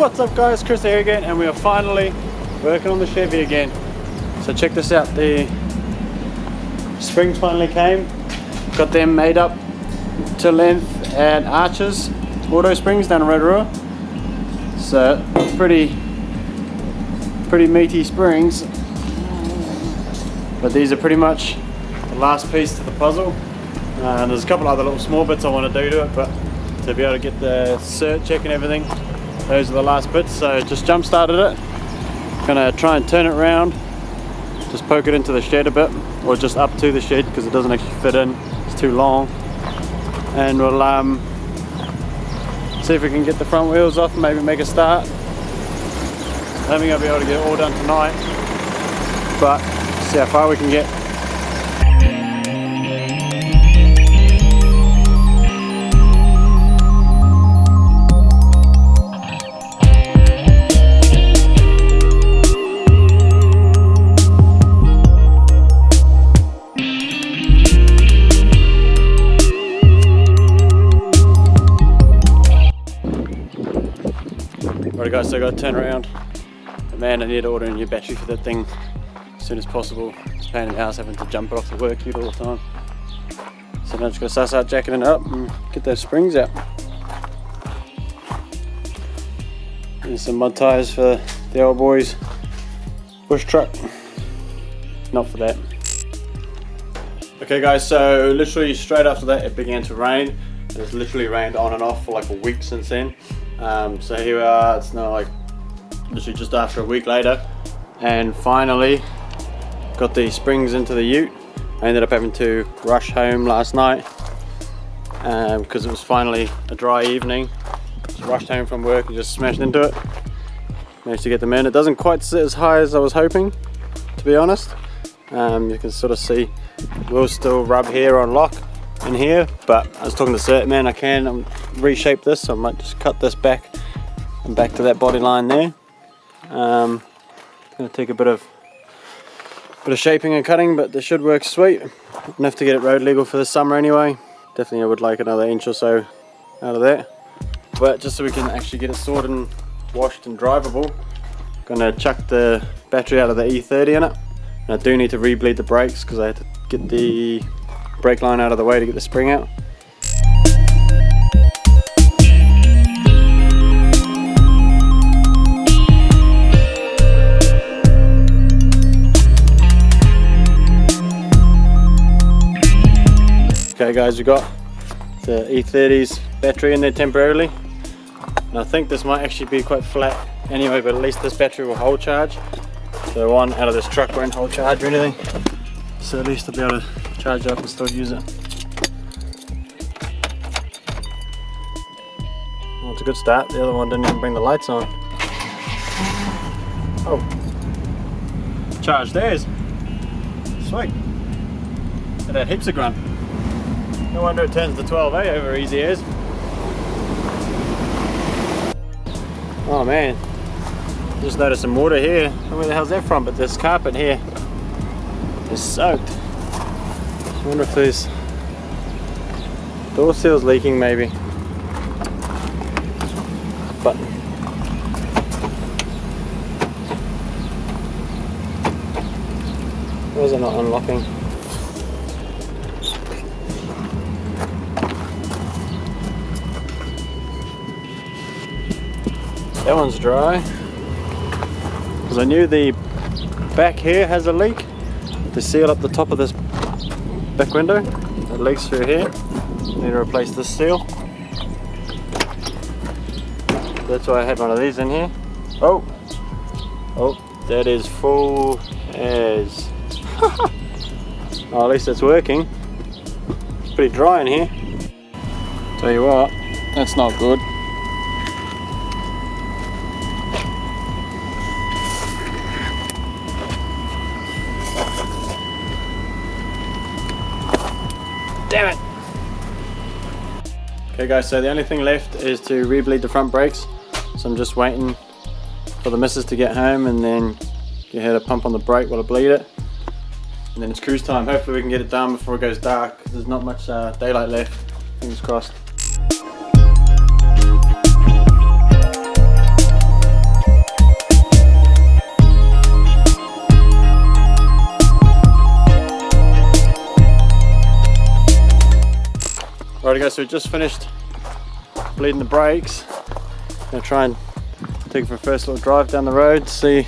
What's up guys, Chris here again, and we are finally working on the Chevy again. So check this out, the springs finally came. Got them made up to length at Arches Auto Springs down in Rotorua. So pretty meaty springs, but these are pretty much the last piece to the puzzle. And there's a couple other little small bits I want to do to it, but to be able to get the cert check and everything, those are the last bits. So just jump started it. Gonna try and turn it around, just poke it into the shed a bit, or just up to the shed because it doesn't actually fit in, it's too long. And we'll see if we can get the front wheels off and maybe make a start. I don't think I'll be able to get it all done tonight, but see how far we can get. Alright guys, so I got to turn around. But man, I need to order a new battery for that thing as soon as possible. It's a pain in the house having to jump it off the work heat all the time. So now I'm just going to start jacking it up and get those springs out. There's some mud tyres for the old boys bush truck. Not for that. Okay guys, so literally straight after that it began to rain. It's literally rained on and off for like a week since then. So here we are, it's now like literally just after a week later, and finally got the springs into the ute. I ended up having to rush home last night because it was finally a dry evening. Just rushed home from work and just smashed into it. Managed to get them in. It doesn't quite sit as high as I was hoping, to be honest. You can sort of see we'll still rub here on lock in here, but I was talking to Cert, man, I can reshape this, so I might just cut this back and back to that body line there. It's going to take a bit of shaping and cutting, but this should work sweet. Enough to get it road legal for this summer anyway. Definitely I would like another inch or so out of that, but just so we can actually get it sorted and washed and drivable, I'm going to chuck the battery out of the E30 in it. And I do need to re-bleed the brakes because I had to get the brake line out of the way to get the spring out. Okay guys, we got the E30's battery in there temporarily, and I think this might actually be quite flat anyway, but at least this battery will hold charge. The one out of this truck won't hold charge or anything, so at least I'll be able to charge up and still use it. Well, it's a good start. The other one didn't even bring the lights on. Oh, charge theirs. Sweet. It had heaps of grunt. No wonder it turns to 12A over easy as. Oh man, just noticed some water here. I don't know where the hell's that from, but this carpet here is soaked. I wonder if there's door seal's leaking maybe. But why is it not unlocking? That one's dry. Because I knew the back here has a leak. The seal up the top of this back window, it leaks through here. Need to replace this seal. That's why I had one of these in here. Oh, that is full as. Oh, at least it's working. It's pretty dry in here. Tell you what, that's not good. Damn it! Okay guys, so the only thing left is to re-bleed the front brakes. So I'm just waiting for the missus to get home and then get her to pump on the brake while I bleed it. And then it's cruise time. Hopefully we can get it done before it goes dark. There's not much daylight left. Fingers crossed. Alright guys, so we just finished bleeding the brakes. Gonna try and take it for a first little drive down the road, see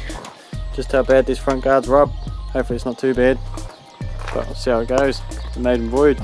just how bad these front guards rub. Hopefully it's not too bad, but we'll see how it goes. It's a maiden voyage.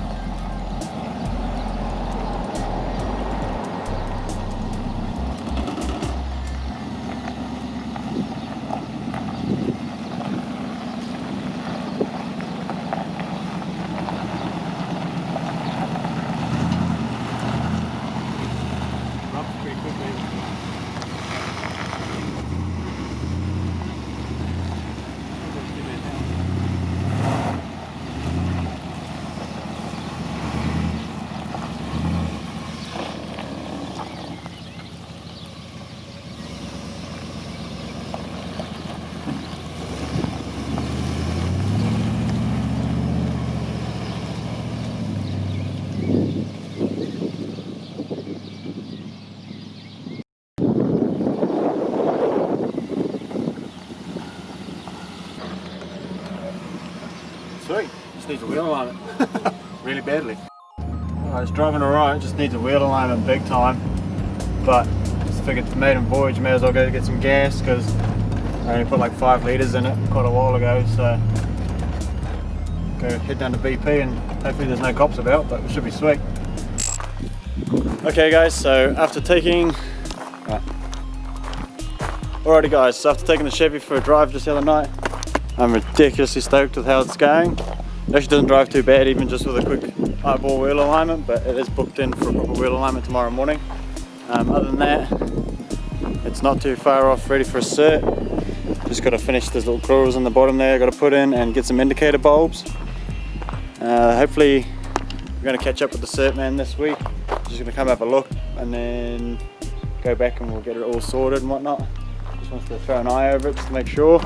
Sweet, just needs a wheel alignment really badly. Alright, it's driving alright, just needs a wheel alignment big time. But just figured for maiden voyage, may as well go get some gas because I only put like 5 litres in it quite a while ago. So go head down to BP and hopefully there's no cops about, but it should be sweet. Okay guys, so after taking alrighty guys, so after taking the Chevy for a drive just the other night, I'm ridiculously stoked with how it's going. It actually doesn't drive too bad, even just with a quick eyeball wheel alignment, but it is booked in for a proper wheel alignment tomorrow morning. Other than that, it's not too far off, ready for a cert. Just got to finish those little crawls on the bottom there, got to put in and get some indicator bulbs. Hopefully we're going to catch up with the cert man this week. Just going to come have a look and then go back and we'll get it all sorted and whatnot. Just wants to throw an eye over it just to make sure.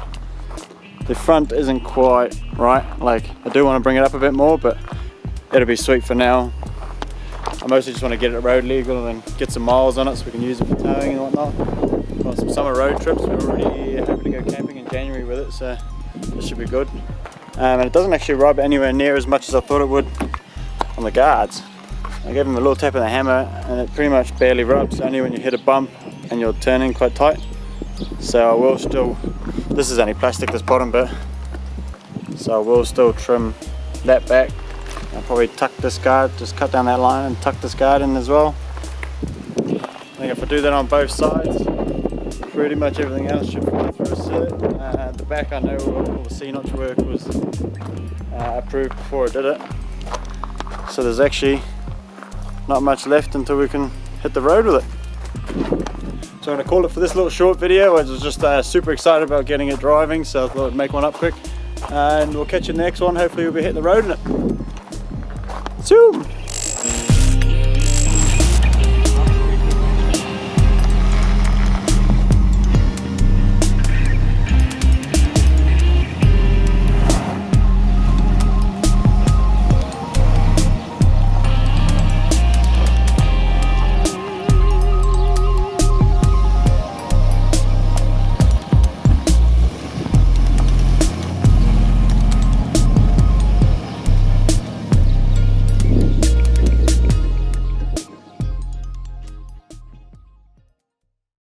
The front isn't quite right, like I do want to bring it up a bit more, but it'll be sweet for now. I mostly just want to get it road legal and then get some miles on it so we can use it for towing and whatnot. Got some summer road trips, we're already happy to go camping in January with it, so this should be good. And it doesn't actually rub anywhere near as much as I thought it would on the guards. I gave them a little tap of the hammer and it pretty much barely rubs, only when you hit a bump and you're turning quite tight. So I will still, this is only plastic, this bottom bit, so I will still trim that back. I'll probably tuck this guard, just cut down that line and tuck this guard in as well. I think if I do that on both sides, pretty much everything else should fly through a cert. The back, I know all the C-notch work was approved before I did it, so there's actually not much left until we can hit the road with it. So I'm going to call it for this little short video. I was just super excited about getting it driving, so I thought I'd make one up quick. And we'll catch you in the next one. Hopefully we'll be hitting the road in it. Zoom!